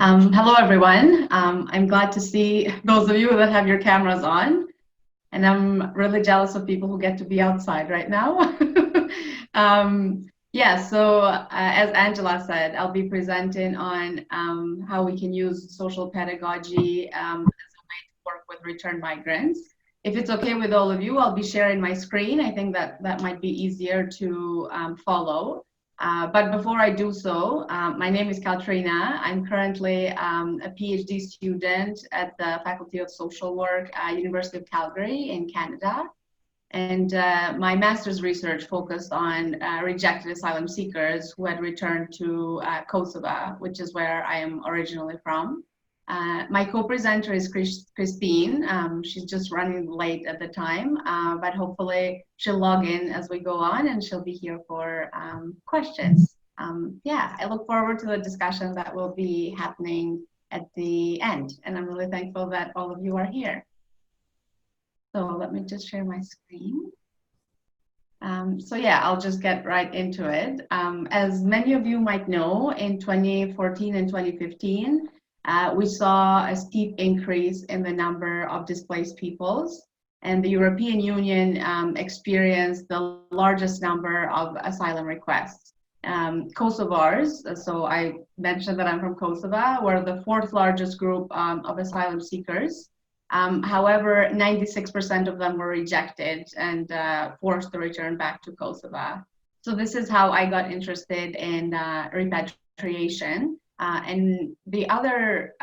Hello, everyone. I'm glad to see those of you that have your cameras on, and I'm really jealous of people who get to be outside right now. As Angela said, I'll be presenting on how we can use social pedagogy as a way to work with return migrants. If it's okay with all of you, I'll be sharing my screen. I think that might be easier to follow. But before I do so, my name is Katrina. I'm currently a PhD student at the Faculty of Social Work at University of Calgary in Canada. And my master's research focused on rejected asylum seekers who had returned to Kosovo, which is where I am originally from. My co-presenter is Christine. She's just running late at the time, but hopefully she'll log in as we go on and she'll be here for questions. I look forward to the discussion that will be happening at the end. And I'm really thankful that all of you are here. So let me just share my screen. I'll just get right into it. As many of you might know, in 2014 and 2015, we saw a steep increase in the number of displaced peoples, and the European Union experienced the largest number of asylum requests. Kosovars, so I mentioned that I'm from Kosovo, were the fourth largest group of asylum seekers. However, 96% of them were rejected and forced to return back to Kosovo. So this is how I got interested in repatriation. And the other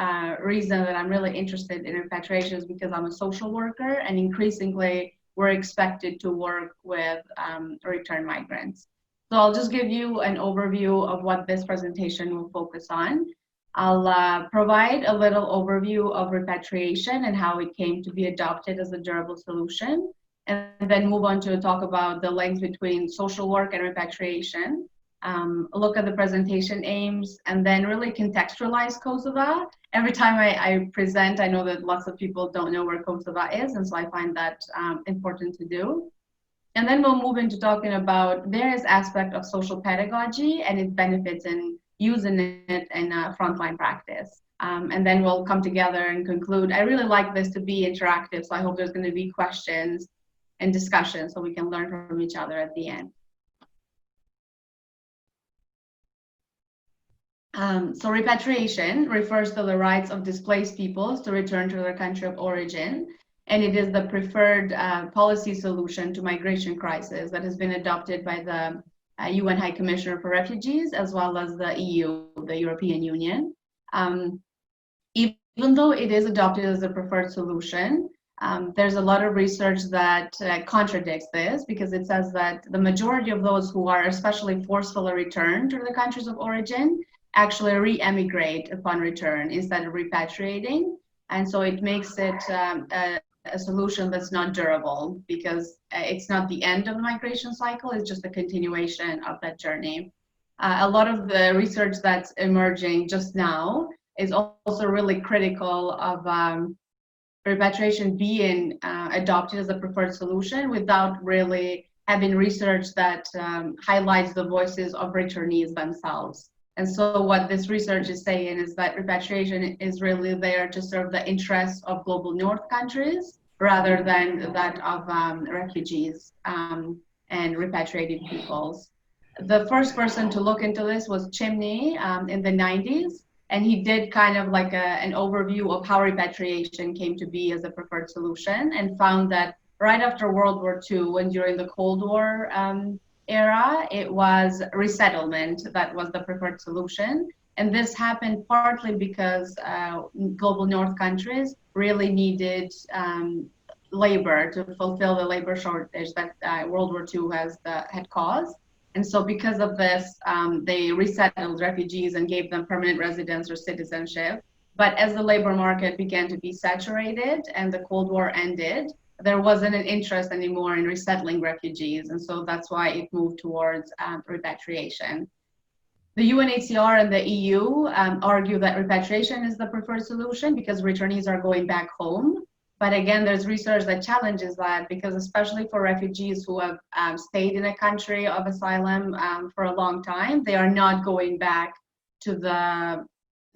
reason that I'm really interested in repatriation is because I'm a social worker, and increasingly we're expected to work with return migrants. So I'll just give you an overview of what this presentation will focus on. I'll provide a little overview of repatriation and how it came to be adopted as a durable solution, and then move on to talk about the links between social work and repatriation. Look at the presentation aims, and then really contextualize Kosovo. Every time I present, I know that lots of people don't know where Kosovo is, and so I find that important to do. And then we'll move into talking about various aspects of social pedagogy and its benefits in using it in frontline practice. And then we'll come together and conclude. I really like this to be interactive, so I hope there's going to be questions and discussion so we can learn from each other at the end. So repatriation refers to the rights of displaced peoples to return to their country of origin, and it is the preferred policy solution to migration crisis that has been adopted by the UN High Commissioner for Refugees, as well as the EU, the European Union. Even though it is adopted as a preferred solution, there's a lot of research that contradicts this, because it says that the majority of those who are especially forcefully returned to the countries of origin actually re-emigrate upon return instead of repatriating. And so it makes it a solution that's not durable, because it's not the end of the migration cycle, it's just a continuation of that journey. A lot of the research that's emerging just now is also really critical of repatriation being adopted as a preferred solution without really having research that highlights the voices of returnees themselves. And so what this research is saying is that repatriation is really there to serve the interests of global North countries rather than that of refugees and repatriated peoples. The first person to look into this was Chimney in the 90s, and he did kind of like an overview of how repatriation came to be as a preferred solution, and found that right after World War II, when during the Cold War era, it was resettlement that was the preferred solution. And this happened partly because global North countries really needed labor to fulfill the labor shortage that World War II had caused. And so because of this, they resettled refugees and gave them permanent residence or citizenship. But as the labor market began to be saturated and the Cold War ended, there wasn't an interest anymore in resettling refugees. And so that's why it moved towards repatriation. The UNHCR and the EU argue that repatriation is the preferred solution because returnees are going back home. But again, there's research that challenges that, because especially for refugees who have stayed in a country of asylum for a long time, they are not going back to the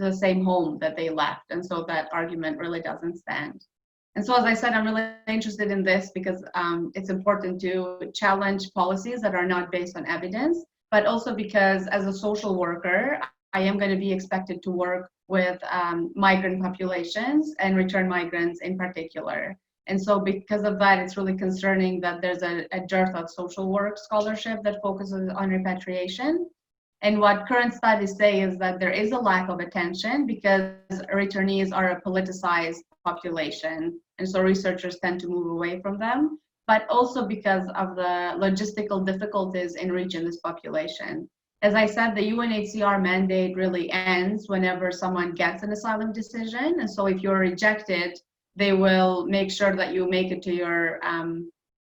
the same home that they left. And so that argument really doesn't stand. And so, as I said, I'm really interested in this because it's important to challenge policies that are not based on evidence, but also because as a social worker, I am going to be expected to work with migrant populations and return migrants in particular. And so because of that, it's really concerning that there's a dearth of social work scholarship that focuses on repatriation. And what current studies say is that there is a lack of attention because returnees are a politicized population. And so researchers tend to move away from them, but also because of the logistical difficulties in reaching this population. As I said, the UNHCR mandate really ends whenever someone gets an asylum decision. And so if you're rejected, they will make sure that you make it to your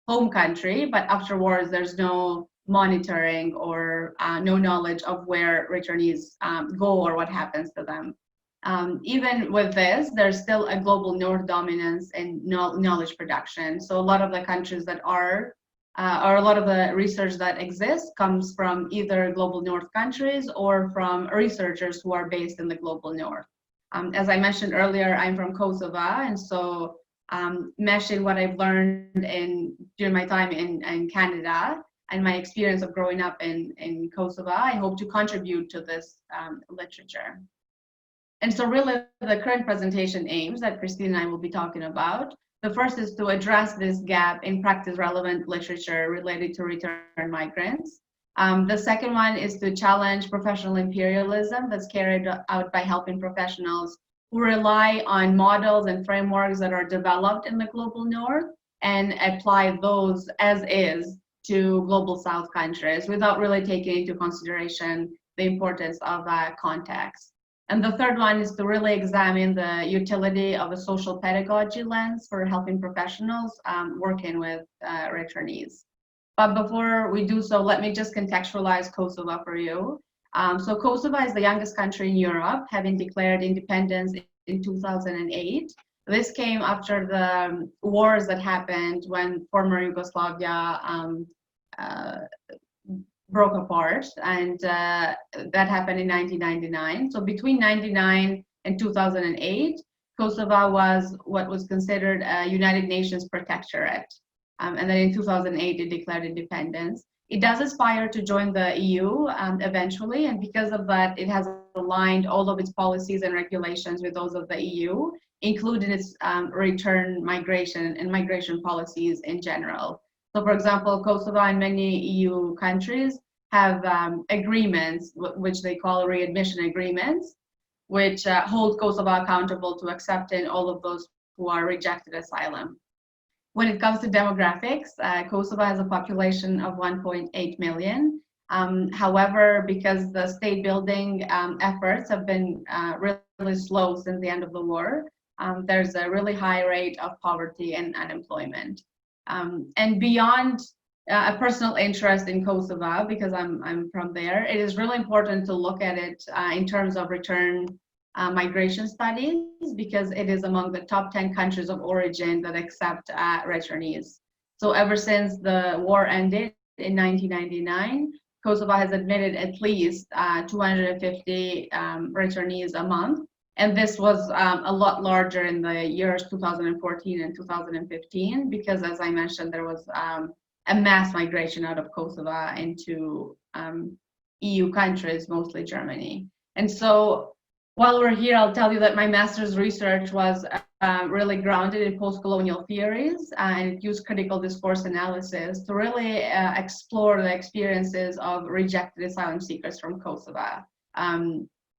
home country, but afterwards there's no monitoring or no knowledge of where returnees go or what happens to them. Even with this, there's still a global north dominance in knowledge production. So a lot of the countries that are, or a lot of the research that exists comes from either global north countries or from researchers who are based in the global north. As I mentioned earlier, I'm from Kosovo, and so meshing what I've learned during my time in Canada and my experience of growing up in Kosovo, I hope to contribute to this literature. And so really the current presentation aims that Christine and I will be talking about. The first is to address this gap in practice relevant literature related to return migrants. The second one is to challenge professional imperialism that's carried out by helping professionals who rely on models and frameworks that are developed in the global north and apply those as is to global south countries without really taking into consideration the importance of context. And the third one is to really examine the utility of a social pedagogy lens for helping professionals working with returnees. But before we do so, let me just contextualize Kosovo for you. So Kosovo is the youngest country in Europe, having declared independence in 2008. This came after the wars that happened when former Yugoslavia broke apart, and that happened in 1999. So between 1999 and 2008, Kosovo was what was considered a United Nations protectorate. And then in 2008, it declared independence. It does aspire to join the EU eventually, and because of that, it has aligned all of its policies and regulations with those of the EU, including its return migration and migration policies in general. So for example, Kosovo and many EU countries have agreements, which they call readmission agreements, which hold Kosovo accountable to accepting all of those who are rejected asylum. When it comes to demographics, Kosovo has a population of 1.8 million. However, because the state building efforts have been really slow since the end of the war, there's a really high rate of poverty and unemployment. And beyond a personal interest in Kosovo, because I'm from there, it is really important to look at it in terms of return migration studies, because it is among the top 10 countries of origin that accept returnees. So ever since the war ended in 1999, Kosovo has admitted at least 250 returnees a month. And this was a lot larger in the years 2014 and 2015, because as I mentioned, there was a mass migration out of Kosovo into EU countries, mostly Germany. And so while we're here, I'll tell you that my master's research was really grounded in postcolonial theories, and it used critical discourse analysis to really explore the experiences of rejected asylum seekers from Kosovo.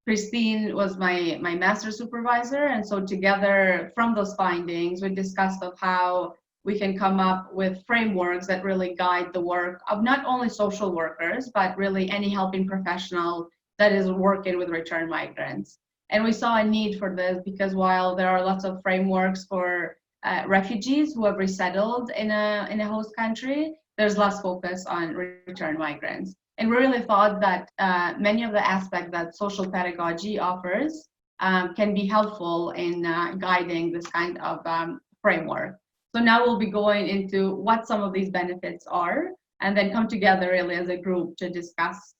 Christine was my master's supervisor, and so together from those findings, we discussed of how we can come up with frameworks that really guide the work of not only social workers, but really any helping professional that is working with return migrants. And we saw a need for this because while there are lots of frameworks for refugees who have resettled in a host country, there's less focus on return migrants. And we really thought that many of the aspects that social pedagogy offers can be helpful in guiding this kind of framework. So now we'll be going into what some of these benefits are, and then come together really as a group to discuss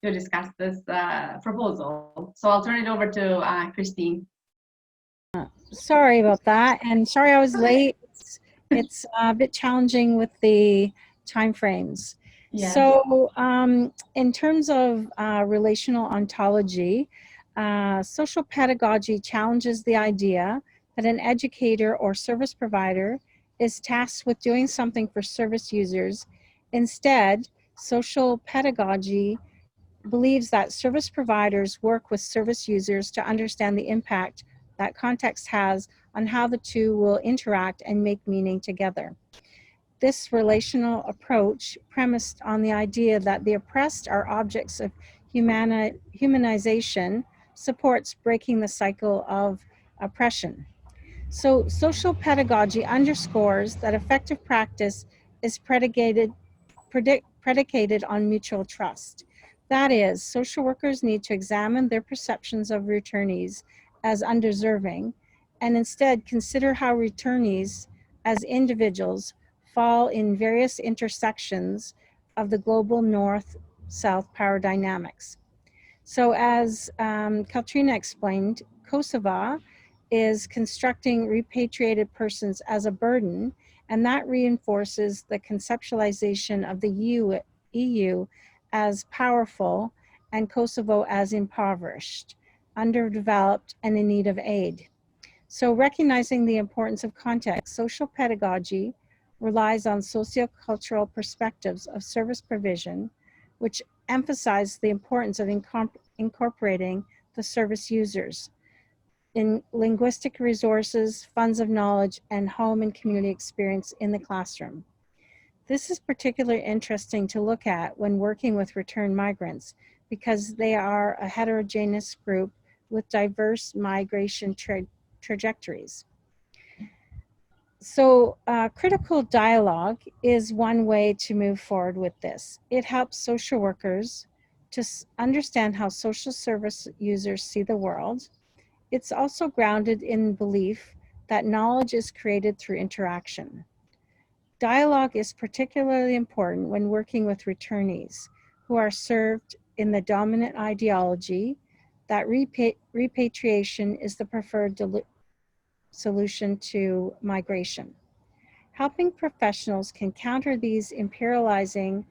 to discuss this proposal. So I'll turn it over to Christine. Sorry about that, and sorry I was late. It's a bit challenging with the time frames. Yes. So in terms of relational ontology, social pedagogy challenges the idea that an educator or service provider is tasked with doing something for service users. Instead, social pedagogy believes that service providers work with service users to understand the impact that context has on how the two will interact and make meaning together. This relational approach, premised on the idea that the oppressed are objects of humanization, supports breaking the cycle of oppression. So, social pedagogy underscores that effective practice is predicated on mutual trust. That is, social workers need to examine their perceptions of returnees as undeserving and instead consider how returnees as individuals fall in various intersections of the global north-south power dynamics. So as Katrina explained, Kosova is constructing repatriated persons as a burden, and that reinforces the conceptualization of the EU as powerful and Kosovo as impoverished, underdeveloped, and in need of aid. So recognizing the importance of context, social pedagogy relies on sociocultural perspectives of service provision, which emphasize the importance of incorporating the service users in linguistic resources, funds of knowledge, and home and community experience in the classroom. This is particularly interesting to look at when working with returned migrants because they are a heterogeneous group with diverse migration trajectories. So critical dialogue is one way to move forward with this. It helps social workers to understand how social service users see the world. It's also grounded in belief that knowledge is created through interaction. Dialogue is particularly important when working with returnees who are served in the dominant ideology that repatriation is the preferred solution to migration. Helping professionals can counter these imperializing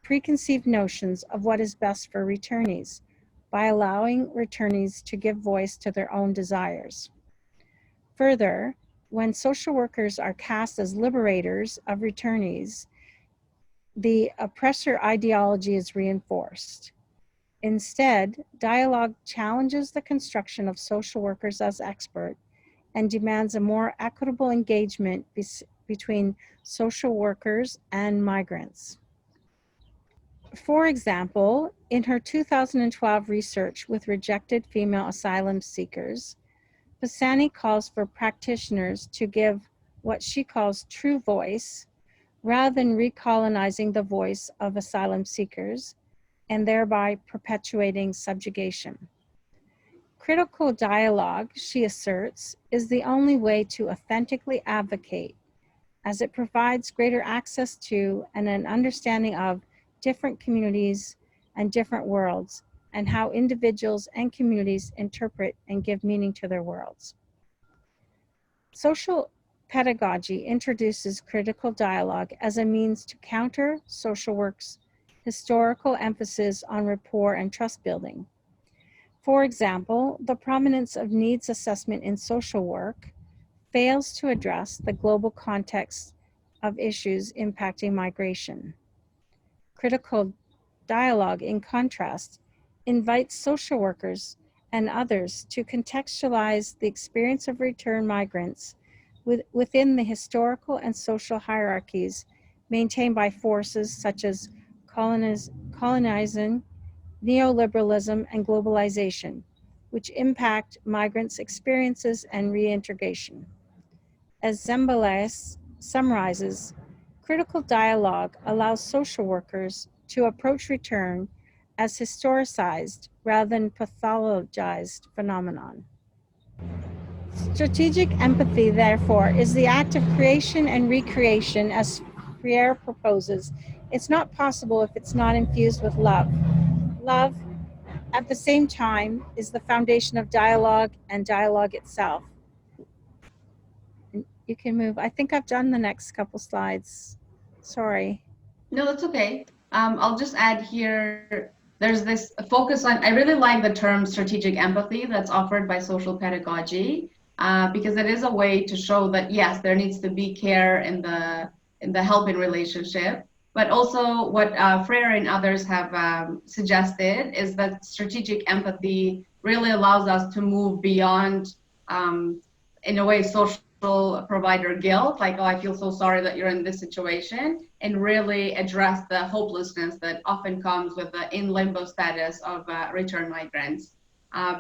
preconceived notions of what is best for returnees by allowing returnees to give voice to their own desires. Further, when social workers are cast as liberators of returnees, the oppressor ideology is reinforced. Instead, dialogue challenges the construction of social workers as expert and demands a more equitable engagement between social workers and migrants. For example, in her 2012 research with rejected female asylum seekers, Pisani calls for practitioners to give what she calls true voice rather than recolonizing the voice of asylum seekers and thereby perpetuating subjugation. Critical dialogue, she asserts, is the only way to authentically advocate, as it provides greater access to and an understanding of different communities and different worlds, and how individuals and communities interpret and give meaning to their worlds. Social pedagogy introduces critical dialogue as a means to counter social work's historical emphasis on rapport and trust building. For example, the prominence of needs assessment in social work fails to address the global context of issues impacting migration. Critical dialogue, in contrast, invites social workers and others to contextualize the experience of returned migrants within the historical and social hierarchies maintained by forces such as colonizing, neoliberalism, and globalization, which impact migrants' experiences and reintegration. As Zembales summarizes, critical dialogue allows social workers to approach return as historicized rather than pathologized phenomenon. Strategic empathy, therefore, is the act of creation and recreation as Freire proposes. It's not possible if it's not infused with love. love, at the same time, is the foundation of dialogue and dialogue itself. You can move. I think I've done the next couple slides. Sorry. No, that's okay. I'll just add here, there's this focus on, I really like the term strategic empathy that's offered by social pedagogy, because it is a way to show that, yes, there needs to be care in the helping relationship. But also what Freire and others have suggested is that strategic empathy really allows us to move beyond, in a way, social provider guilt, like, oh, I feel so sorry that you're in this situation, and really address the hopelessness that often comes with the in limbo status of return migrants.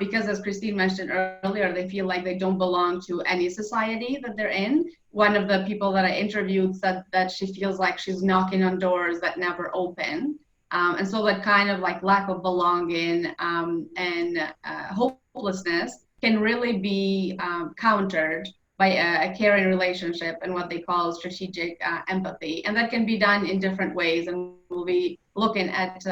Because as Christine mentioned earlier, they feel like they don't belong to any society that they're in. One of the people that I interviewed said that she feels like she's knocking on doors that never open. And so that kind of like lack of belonging and hopelessness can really be countered by a caring relationship and what they call strategic empathy. And that can be done in different ways. And we'll be looking at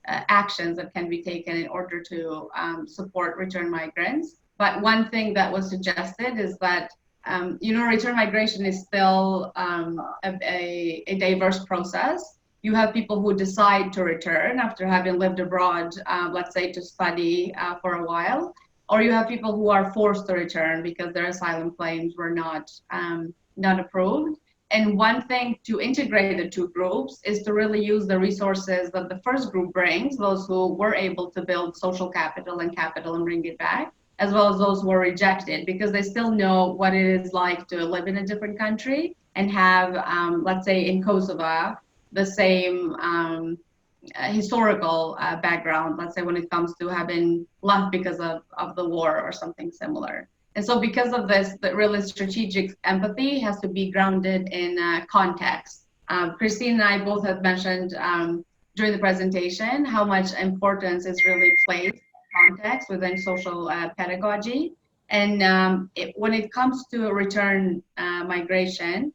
actions that can be taken in order to support return migrants. But one thing that was suggested is that, return migration is still a diverse process. You have people who decide to return after having lived abroad, let's say to study for a while. Or you have people who are forced to return because their asylum claims were not approved. And one thing to integrate the two groups is to really use the resources that the first group brings, those who were able to build social capital and bring it back, as well as those who were rejected, because they still know what it is like to live in a different country and have, let's say in Kosovo, the same historical background, let's say when it comes to having left because of the war or something similar. And so because of this, the really strategic empathy has to be grounded in context. Christine and I both have mentioned during the presentation how much importance is really placed in context within social pedagogy. And when it comes to return migration,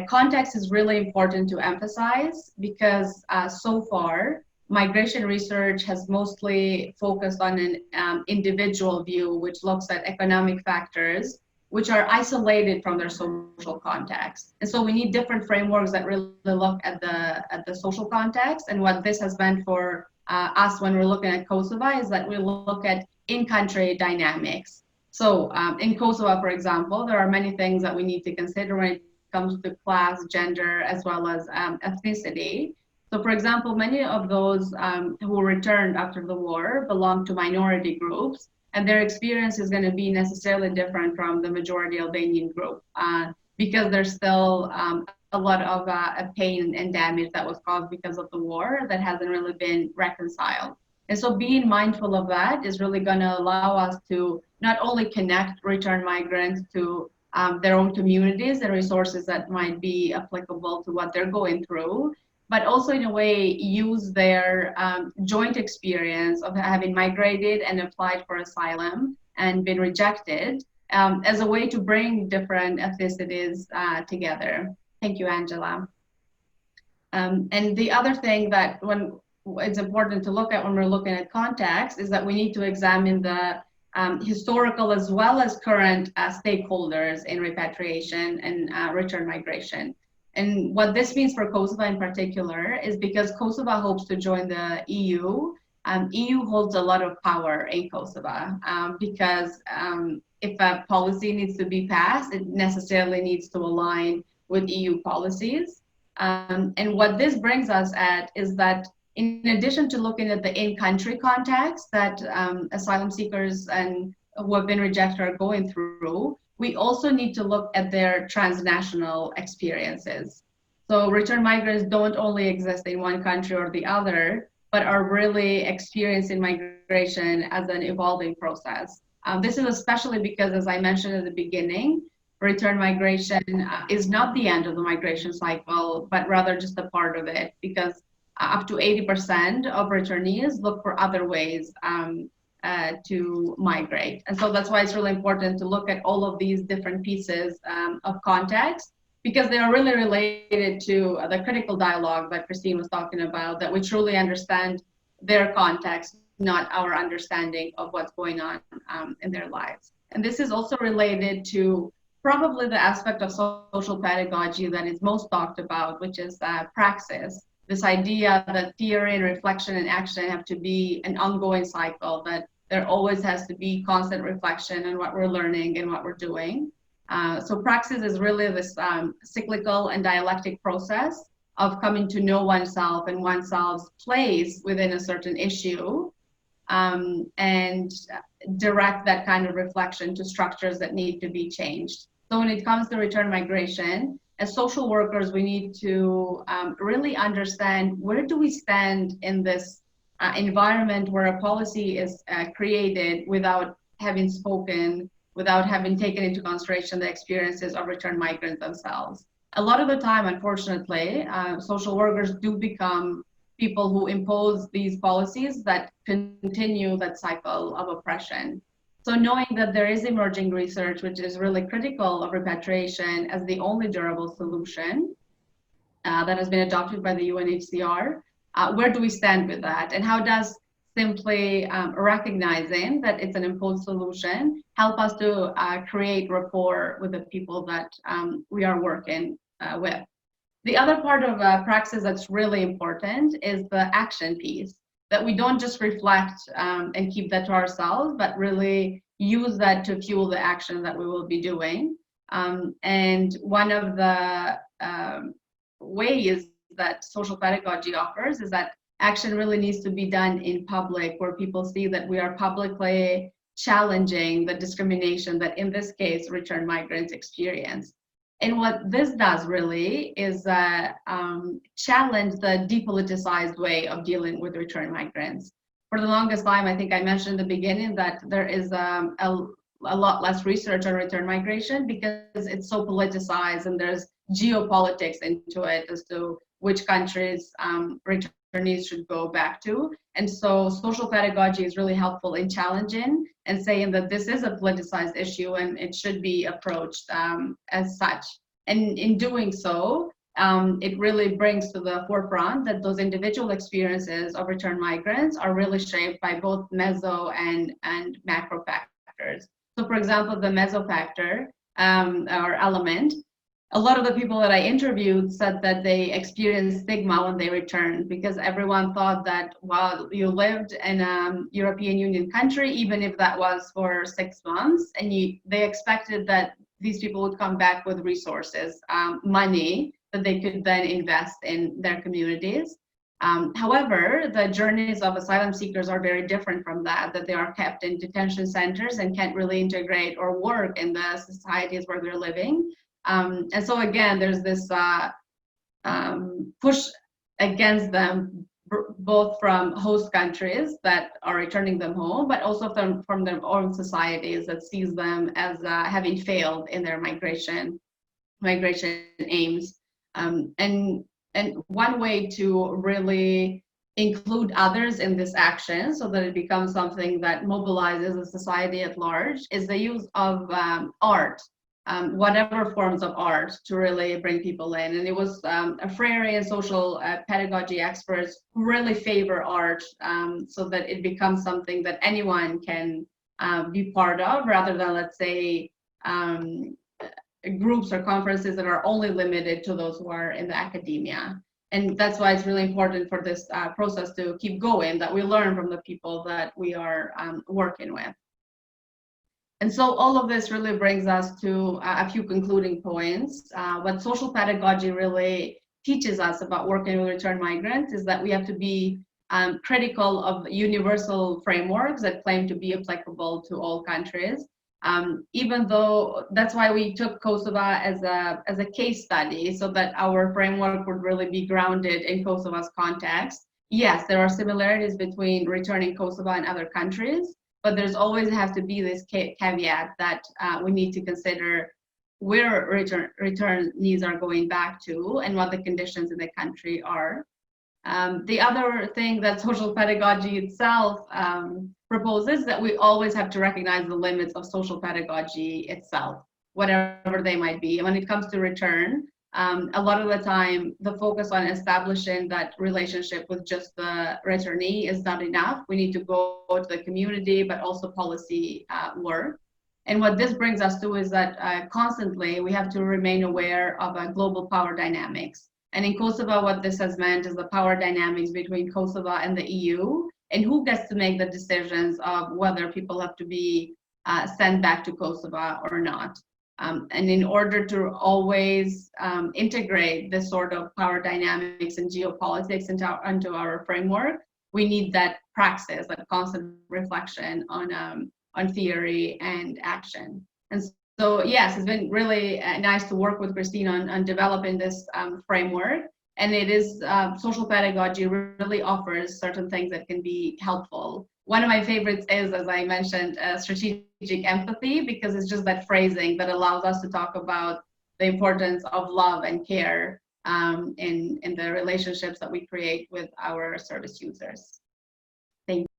context is really important to emphasize because so far, migration research has mostly focused on an individual view, which looks at economic factors, which are isolated from their social context. And so we need different frameworks that really look at the social context. And what this has meant for us when we're looking at Kosovo is that we look at in-country dynamics. So in Kosovo, for example, there are many things that we need to consider when it comes to class, gender, as well as ethnicity. So for example, many of those who returned after the war belong to minority groups, and their experience is going to be necessarily different from the majority Albanian group because there's still a lot of pain and damage that was caused because of the war that hasn't really been reconciled. And so being mindful of that is really going to allow us to not only connect return migrants to their own communities and resources that might be applicable to what they're going through, but also in a way use their joint experience of having migrated and applied for asylum and been rejected as a way to bring different ethnicities together. Thank you, Angela. And the other thing that it's important to look at when we're looking at context is that we need to examine the historical as well as current stakeholders in repatriation and return migration. And what this means for Kosovo in particular is because Kosovo hopes to join the EU, EU holds a lot of power in Kosovo because if a policy needs to be passed, it necessarily needs to align with EU policies. And what this brings us at is that in addition to looking at the in-country context that asylum seekers and who have been rejected are going through, we also need to look at their transnational experiences. So return migrants don't only exist in one country or the other, but are really experiencing migration as an evolving process. This is especially because, as I mentioned at the beginning, return migration is not the end of the migration cycle, but rather just a part of it, because up to 80% of returnees look for other ways to migrate. And so that's why it's really important to look at all of these different pieces of context, because they are really related to the critical dialogue that Christine was talking about, that we truly understand their context, not our understanding of what's going on in their lives. And this is also related to probably the aspect of social pedagogy that is most talked about, which is praxis. This idea that theory and reflection and action have to be an ongoing cycle, that there always has to be constant reflection on what we're learning and what we're doing. So praxis is really this cyclical and dialectic process of coming to know oneself and oneself's place within a certain issue, and direct that kind of reflection to structures that need to be changed. So when it comes to return migration, as social workers, we need to really understand, where do we stand in this environment where a policy is created without having spoken, without having taken into consideration the experiences of return migrants themselves. A lot of the time, unfortunately, social workers do become people who impose these policies that continue that cycle of oppression. So knowing that there is emerging research, which is really critical of repatriation as the only durable solution that has been adopted by the UNHCR, where do we stand with that? And how does simply recognizing that it's an imposed solution help us to create rapport with the people that we are working with? The other part of Praxis that's really important is the action piece, that we don't just reflect and keep that to ourselves, but really use that to fuel the action that we will be doing. And one of the ways that social pedagogy offers is that action really needs to be done in public, where people see that we are publicly challenging the discrimination that, in this case, return migrants experience. And what this does really is challenge the depoliticized way of dealing with return migrants. For the longest time, I think I mentioned in the beginning that there is a lot less research on return migration because it's so politicized, and there's geopolitics into it as to which countries returnees should go back to. And so social pedagogy is really helpful in challenging and saying that this is a politicized issue and it should be approached as such. And in doing so, it really brings to the forefront that those individual experiences of return migrants are really shaped by both meso and macro factors. So for example, the meso factor or element, a lot of the people that I interviewed said that they experienced stigma when they returned, because everyone thought that while you lived in a European Union country, even if that was for 6 months, and they expected that these people would come back with resources, money that they could then invest in their communities. However, the journeys of asylum seekers are very different from that they are kept in detention centers and can't really integrate or work in the societies where they're living. And so again, there's this push against them, both from host countries that are returning them home, but also from their own societies that sees them as having failed in their migration aims. And one way to really include others in this action so that it becomes something that mobilizes the society at large is the use of art. Whatever forms of art to really bring people in. And it was Freire and social pedagogy experts who really favor art so that it becomes something that anyone can be part of, rather than, let's say, groups or conferences that are only limited to those who are in the academia. And that's why it's really important for this process to keep going, that we learn from the people that we are working with. And so all of this really brings us to a few concluding points. What social pedagogy really teaches us about working with return migrants is that we have to be critical of universal frameworks that claim to be applicable to all countries. Even though that's why we took Kosovo as a case study, so that our framework would really be grounded in Kosovo's context. Yes, there are similarities between returning Kosovo and other countries, but there's always have to be this caveat that we need to consider where returnees are going back to and what the conditions in the country are. The other thing that social pedagogy itself proposes, that we always have to recognize the limits of social pedagogy itself, whatever they might be. And when it comes to return, a lot of the time, the focus on establishing that relationship with just the returnee is not enough. We need to go to the community, but also policy work. And what this brings us to is that constantly we have to remain aware of global power dynamics. And in Kosovo, what this has meant is the power dynamics between Kosovo and the EU, and who gets to make the decisions of whether people have to be sent back to Kosovo or not. And in order to always integrate this sort of power dynamics and geopolitics into our framework, we need that praxis, that constant reflection on theory and action. And so, yes, it's been really nice to work with Christine on developing this framework. And it is, social pedagogy really offers certain things that can be helpful. One of my favorites is, as I mentioned, strategic empathy, because it's just that phrasing that allows us to talk about the importance of love and care in the relationships that we create with our service users. Thank you.